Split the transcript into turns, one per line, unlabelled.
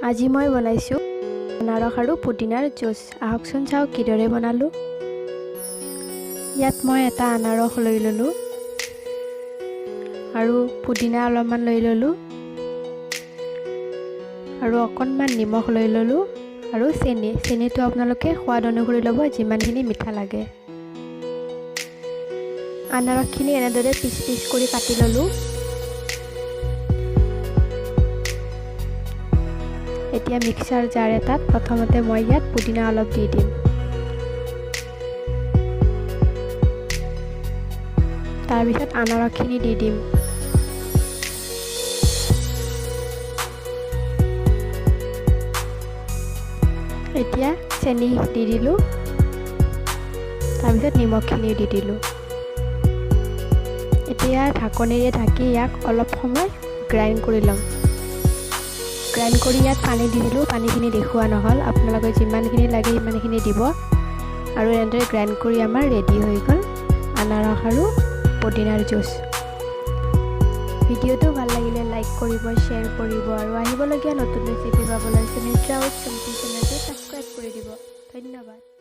আজি মই বনাইছোঁ আনাৰস আৰু পুদিনাৰ জুচ। আহকচোন চাওঁ কিদৰে বনালোঁ। ইয়াত মই এটা আনাৰস লৈ ল'লোঁ আৰু পুদিনা অলপমান লৈ ল'লোঁ আৰু অকণমান নিমখ লৈ ল'লোঁ আৰু চেনিটো আপোনালোকে সোৱাদ অনুসৰি ল'ব, যিমানখিনি মিঠা লাগে। আনাৰসখিনি এনেদৰে পিচ পিচ কৰি কাটি ল'লোঁ। এতিয়া মিক্সাৰ জাৰ এটাত প্ৰথমতে মই ইয়াত পুদিনা অলপ দি দিম। তাৰপিছত আনাৰসখিনি দি দিম। এতিয়া চেনি দি দিলোঁ, তাৰপিছত নিমখখিনি দি দিলোঁ। এতিয়া ঢাকনিৰে ঢাকি ইয়াক অলপ সময় গ্ৰাইণ্ড কৰি ল'ম। গ্ৰাইণ্ড কৰি ইয়াত পানী দি দিলোঁ, পানীখিনি দেখুওৱা নহ'ল, আপোনালোকে যিমানখিনি লাগে সিমানখিনি দিব। আৰু এনেদৰে গ্ৰাইণ্ড কৰি আমাৰ ৰেডি হৈ গ'ল আনাৰস আৰু পুদিনাৰ জুচ। ভিডিঅ'টো ভাল লাগিলে লাইক কৰিব, শ্বেয়াৰ কৰিব আৰু আহিবলগীয়া নতুন ৰেচিপি পাবলৈ সুমিত্ৰা উইথ চম্পি চেনেলটো ছাবস্ক্ৰাইব কৰি দিব। ধন্যবাদ।